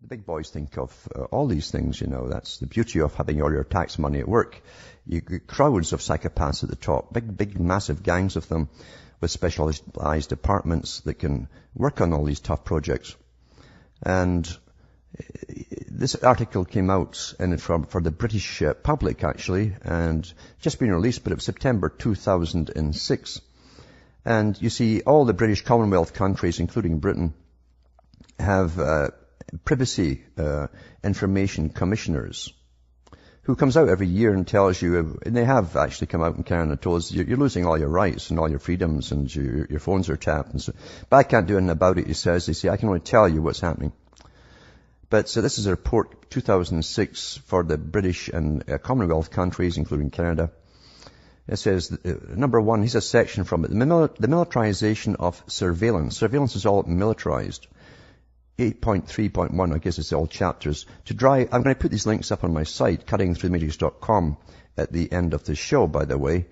The big boys think of all these things, That's the beauty of having all your tax money at work. You get crowds of psychopaths at the top, big, massive gangs of them with specialized departments that can work on all these tough projects. And this article came out for the British public, actually, and just been released, but it was September 2006. And you see all the British Commonwealth countries, including Britain, have privacy information commissioners who comes out every year and tells you, and they have actually come out in Canada and told us, you're losing all your rights and all your freedoms and your phones are tapped. And so, but I can't do anything about it, he says. They say, I can only tell you what's happening. But so this is a report 2006 for the British and Commonwealth countries, including Canada. It says, number one, here's a section from it. The militarization of surveillance. Surveillance is all militarized. 8.3.1, I guess it's all chapters. I'm going to put these links up on my site, cuttingthroughthematrix.com, at the end of the show, by the way.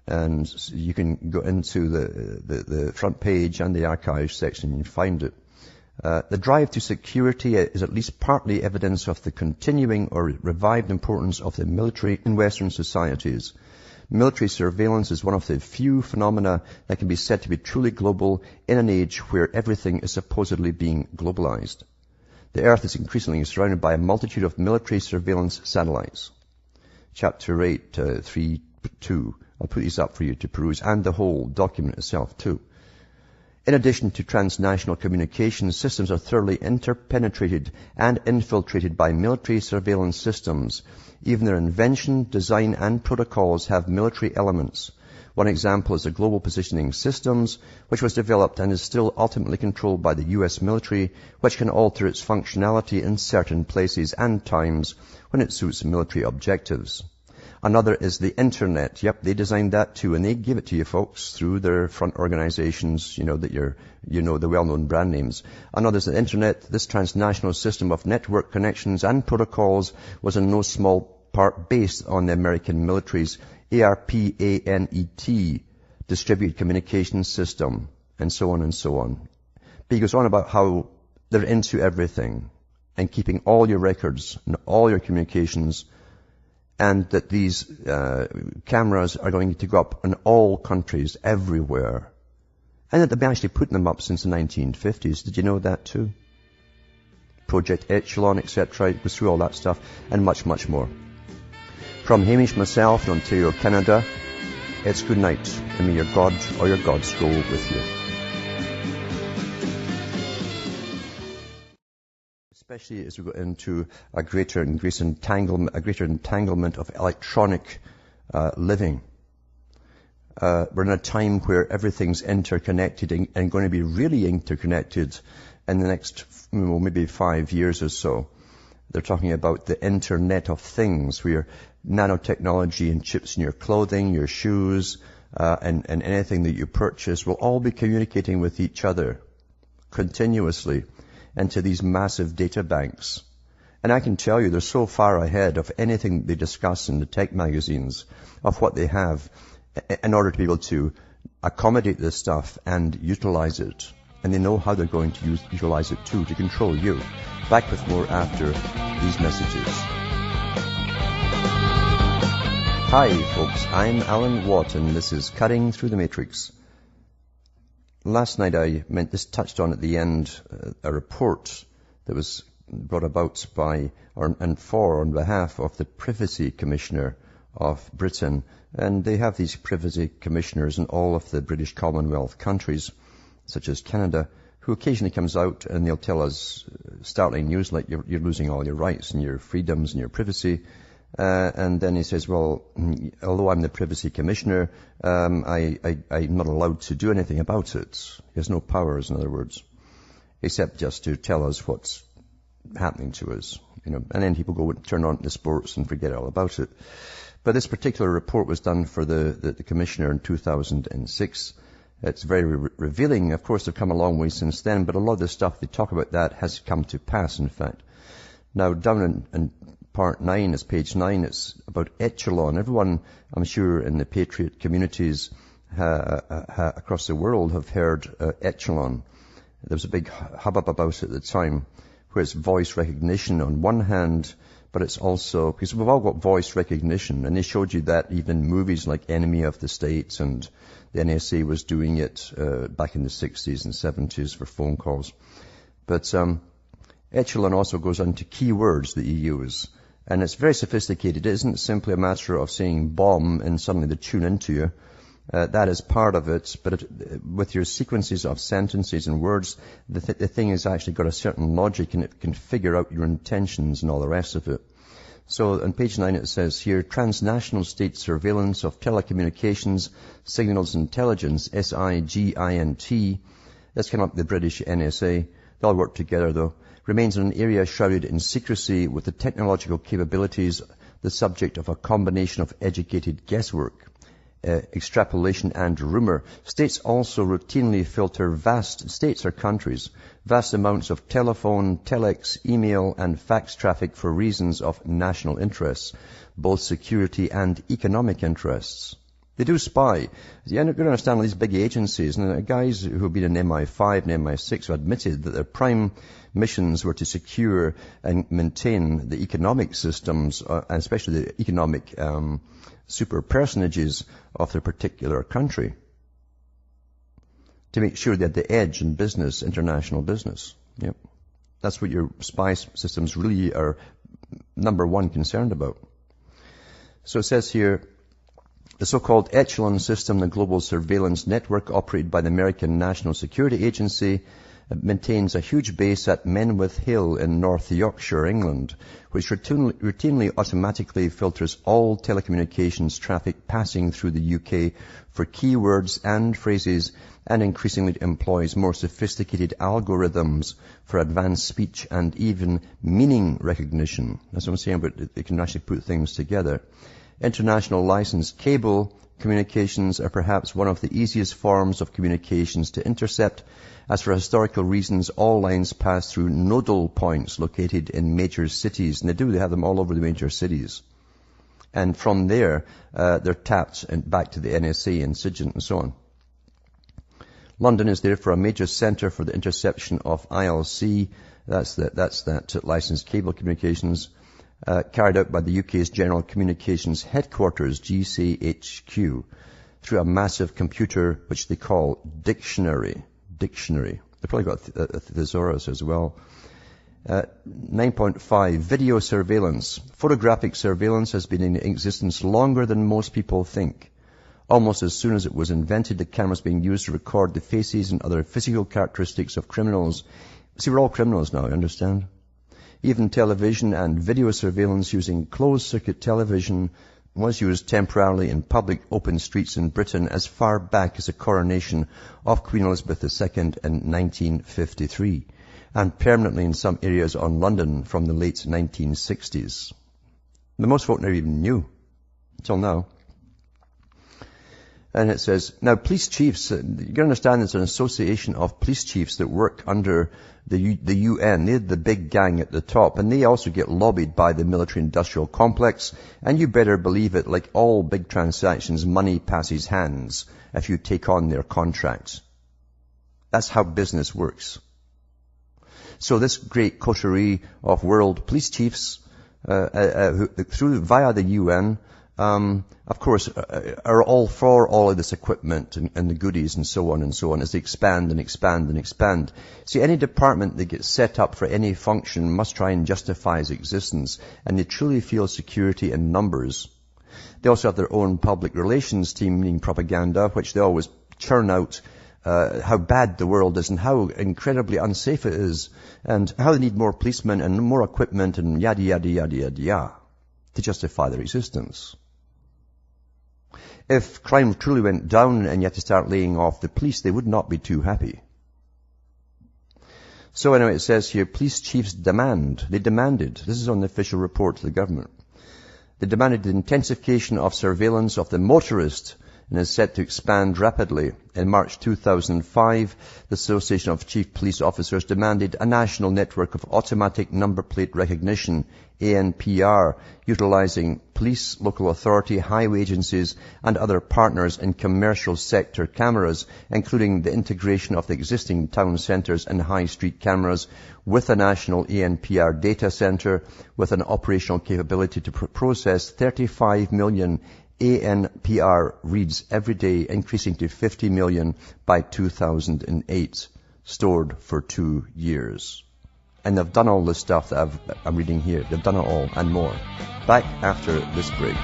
And you can go into the front page and the archives section and find it. The drive to security is at least partly evidence of the continuing or revived importance of the military in Western societies. Military surveillance is one of the few phenomena that can be said to be truly global in an age where everything is supposedly being globalized. The Earth is increasingly surrounded by a multitude of military surveillance satellites. Chapter 8, 3.2. I'll put these up for you to peruse, and the whole document itself too. In addition to transnational communications, systems are thoroughly interpenetrated and infiltrated by military surveillance systems. Even their invention, design, and protocols have military elements. One example is the Global Positioning Systems, which was developed and is still ultimately controlled by the U.S. military, which can alter its functionality in certain places and times when it suits military objectives. Another is the Internet. Yep, they designed that too, and they give it to you folks through their front organizations, the well-known brand names. Another is the Internet. This transnational system of network connections and protocols was in no small part based on the American military's ARPANET, Distributed Communications System, and so on and so on. But he goes on about how they're into everything and keeping all your records and all your communications, and that these cameras are going to go up in all countries, everywhere. And that they've been actually putting them up since the 1950s. Did you know that too? Project Echelon, etc. It goes through all that stuff and much, much more. From Hamish myself in Ontario, Canada, it's good night, and may your God or your gods go with you. Especially as we go into a greater entanglement of electronic living. We're in a time where everything's interconnected and going to be really interconnected in the next, maybe 5 years or so. They're talking about the Internet of Things, where nanotechnology and chips in your clothing, your shoes, and anything that you purchase will all be communicating with each other continuously into these massive data banks. And I can tell you they're so far ahead of anything they discuss in the tech magazines of what they have in order to be able to accommodate this stuff and utilize it. And they know how they're going to utilize it too, to control you. Back with more after these messages. Hi folks, I'm Alan Watt and this is Cutting Through the Matrix. Last night I touched on at the end a report that was brought about by on behalf of the Privacy Commissioner of Britain. And they have these privacy commissioners in all of the British Commonwealth countries, such as Canada, who occasionally comes out and they'll tell us startling news like you're losing all your rights and your freedoms and your privacy. And then he says, well, although I'm the Privacy Commissioner, I'm not allowed to do anything about it. He has no powers, in other words, except just to tell us what's happening to us. And then people go and turn on the sports and forget all about it. But this particular report was done for the Commissioner in 2006. It's very revealing. Of course, they've come a long way since then, but a lot of the stuff they talk about that has come to pass, in fact. Now, down in part 9, it's page 9, it's about Echelon. Everyone, I'm sure, in the Patriot communities across the world have heard Echelon. There was a big hubbub about it at the time, where it's voice recognition on one hand, but it's also, because we've all got voice recognition, and they showed you that even in movies like Enemy of the State, and the NSA was doing it back in the 60s and 70s for phone calls. But Echelon also goes on to keywords that you use, and it's very sophisticated. It isn't simply a matter of saying bomb and suddenly they tune into you. That is part of it, but with your sequences of sentences and words, the thing has actually got a certain logic, and it can figure out your intentions and all the rest of it. So on page 9 it says here, transnational state surveillance of telecommunications, signals intelligence, SIGINT, that's kind of like the British NSA, they all work together though, remains an area shrouded in secrecy with the technological capabilities the subject of a combination of educated guesswork, extrapolation and rumor. States also routinely filter states or countries, vast amounts of telephone, telex, email and fax traffic for reasons of national interests, both security and economic interests. They do spy. You don't understand these big agencies, and guys who have been in MI5 and MI6 have admitted that their prime missions were to secure and maintain the economic systems, and especially the economic super personages of their particular country, to make sure they had the edge in business, international business. Yep. That's what your spy systems really are number one concerned about. So it says here, the so-called Echelon system, the global surveillance network operated by the American National Security Agency, maintains a huge base at Menwith Hill in North Yorkshire, England, which routinely automatically filters all telecommunications traffic passing through the UK for keywords and phrases, and increasingly employs more sophisticated algorithms for advanced speech and even meaning recognition. That's what I'm saying, but they can actually put things together. International licensed cable communications are perhaps one of the easiest forms of communications to intercept, as for historical reasons all lines pass through nodal points located in major cities, and they have them all over the major cities. And from there, they're tapped and back to the NSA and SIGINT and so on. London is therefore a major centre for the interception of ILC, that's that licensed cable communications, carried out by the UK's General Communications Headquarters, GCHQ, through a massive computer which they call dictionary. They probably got a thesaurus as well. 9.5, video surveillance. Photographic surveillance has been in existence longer than most people think. Almost as soon as it was invented, the cameras being used to record the faces and other physical characteristics of criminals. See, we're all criminals now, you understand? Even television and video surveillance using closed-circuit television was used temporarily in public open streets in Britain as far back as the coronation of Queen Elizabeth II in 1953, and permanently in some areas on London from the late 1960s. The most folk never even knew, until now. And it says, now police chiefs, you can understand there's an association of police chiefs that work under the UN. They're the big gang at the top, and they also get lobbied by the military-industrial complex. And you better believe it, like all big transactions, money passes hands if you take on their contracts. That's how business works. So this great coterie of world police chiefs, via the UN, of course, are all for all of this equipment and the goodies and so on as they expand and expand and expand. See, any department that gets set up for any function must try and justify its existence, and they truly feel security in numbers. They also have their own public relations team, meaning propaganda, which they always churn out how bad the world is and how incredibly unsafe it is, and how they need more policemen and more equipment and yada, yada, yada, yada, yada, to justify their existence. If crime truly went down and you had to start laying off the police, they would not be too happy. So anyway, it says here, police chiefs they demanded, this is on the official report to the government, they demanded the intensification of surveillance of the motorist and is set to expand rapidly. In March 2005, the Association of Chief Police Officers demanded a national network of automatic number plate recognition, ANPR, utilizing police, local authority, highway agencies and other partners in commercial sector cameras, including the integration of the existing town centres and high street cameras with a national ANPR data centre with an operational capability to process 35 million ANPR reads every day, increasing to 50 million by 2008, stored for 2 years. And they've done all this stuff that I'm reading here. They've done it all and more. Back after this break.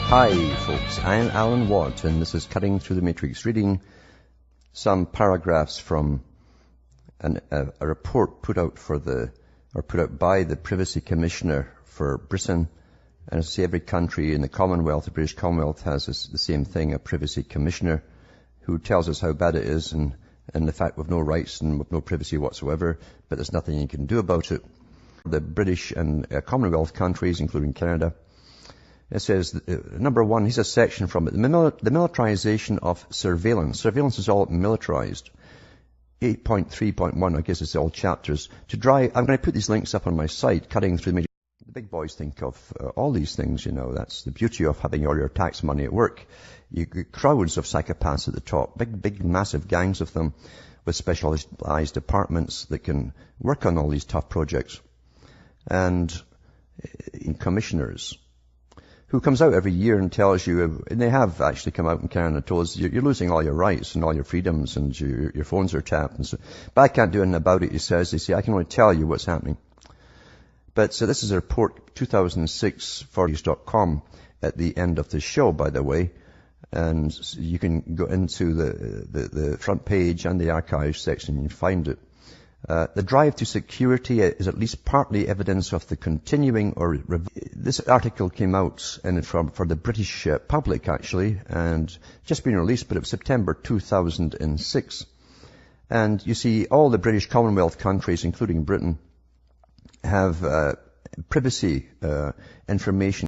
Hi folks, I'm Alan Watt and this is Cutting Through the Matrix, reading some paragraphs from a report put out by the Privacy Commissioner for Britain. And as I say, every country in the Commonwealth, the British Commonwealth, has the same thing, a Privacy Commissioner who tells us how bad it is and the fact we've no rights and we've no privacy whatsoever, but there's nothing you can do about it. The British and Commonwealth countries, including Canada, it says, number one, here's a section from it, the militarization of surveillance. Surveillance is all militarized. 8.3.1, I guess it's all chapters. I'm going to put these links up on my site, Cutting Through the Matrix. The big boys think of all these things, That's the beauty of having all your tax money at work. You get crowds of psychopaths at the top, big, massive gangs of them with specialized departments that can work on all these tough projects. And commissioners who comes out every year and tells you, and they have actually come out in Canada and told us, you're losing all your rights and all your freedoms and your phones are tapped. And so, but I can't do anything about it, he says. They say, I can only tell you what's happening. But so this is a report, 2006, forties.com, at the end of the show, by the way. And so you can go into the front page and the archives section and you find it. The drive to security is at least partly evidence of the continuing this article came out for the British public actually, and just been released, but it was September 2006. And you see all the British Commonwealth countries, including Britain, have privacy information